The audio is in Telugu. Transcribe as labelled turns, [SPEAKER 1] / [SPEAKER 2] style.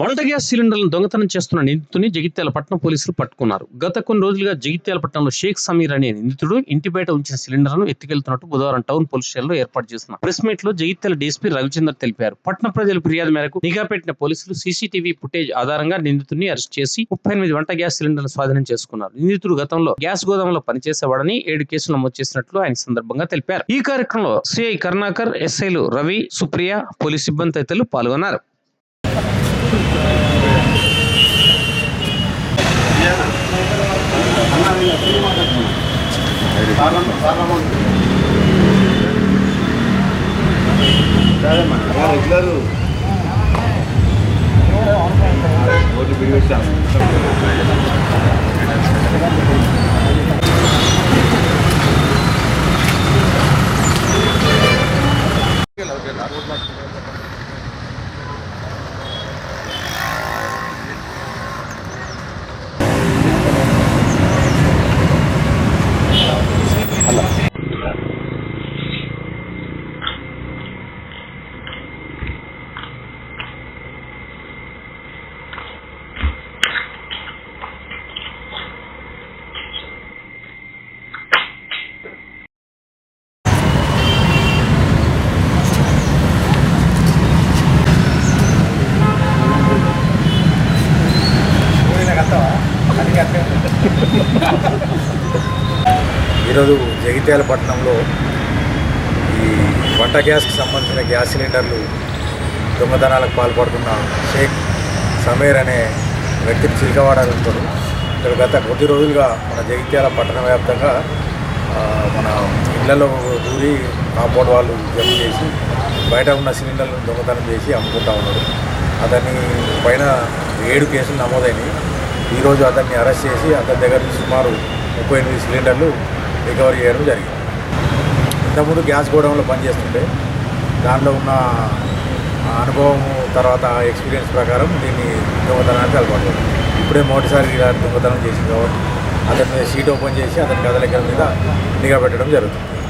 [SPEAKER 1] వంట గ్యాస్ సిలిండర్లను దొంగతనం చేస్తున్న నిందితుడిని జగిత్యాల పట్టణ పోలీసులు పట్టుకున్నారు. గత కొన్ని రోజులుగా జగిత్యాల పట్టణంలో షేక్ సమీర్ అనే నిందితుడు ఇంటి బయట ఉంచిన సిలిండర్లను ఎత్తుకెళ్తున్నట్టు బుధవారం టౌన్ పోలీస్ స్టేషన్లో ఏర్పాటు చేసిన ప్రెస్ మీట్ లో జగిత్యాల డీఎస్పీ రవిచందర్ తెలిపారు. పట్టణ ప్రజల ఫిర్యాదు మేరకు నిఘా పెట్టిన పోలీసులు సీసీటీవీ ఫుటేజ్ ఆధారంగా నిందితుడిని అరెస్ట్ చేసి 38 వంట గ్యాస్ సిలిండర్లను స్వాధీనం చేసుకున్నారు. నిందితుడు గతంలో గ్యాస్ గోదాంలో పనిచేసేవాడని 7 కేసులు నమోదు చేసినట్లు ఆయన సందర్భంగా తెలిపారు. ఈ కార్యక్రమంలో సిఐ కరుణాకర్, ఎస్ఐలు రవి, సుప్రియ, పోలీస్ సిబ్బంది తదితరులు పాల్గొన్నారు.
[SPEAKER 2] రెగ్యులర్ ఈరోజు జగిత్యాల పట్టణంలో ఈ వంట గ్యాస్కి సంబంధించిన గ్యాస్ సిలిండర్లు దొంగతనాలకు పాల్పడుతున్న షేక్ సమీర్ అనే వ్యక్తిని చిలకవాడాలంటారు. ఇక్కడ గత కొద్ది రోజులుగా మన జగిత్యాల పట్టణ వ్యాప్తంగా మన ఇళ్లలో దూరి కాంపౌండ్ వాళ్ళు జమ చేసి బయట ఉన్న సిలిండర్లను దొంగతనం చేసి అమ్ముకుంటా ఉన్నాడు. అతని పైన 7 కేసులు నమోదైనవి. ఈరోజు అతన్ని అరెస్ట్ చేసి అతని దగ్గర నుంచి సుమారు 38 సిలిండర్లు రికవరీ చేయడం జరిగింది. ఇంతకుముందు గ్యాస్ గోడౌన్లో పనిచేస్తుంటే దానిలో ఉన్న అనుభవం తర్వాత ఎక్స్పీరియన్స్ ప్రకారం దీన్ని దొంగతనానికి అలవాటు. ఇప్పుడే మొదటిసారి దొంగతనం చేసింది కాబట్టి అతని మీద షీట్ ఓపెన్ చేసి అతని కదలికల మీద నిఘా పెట్టడం జరుగుతుంది.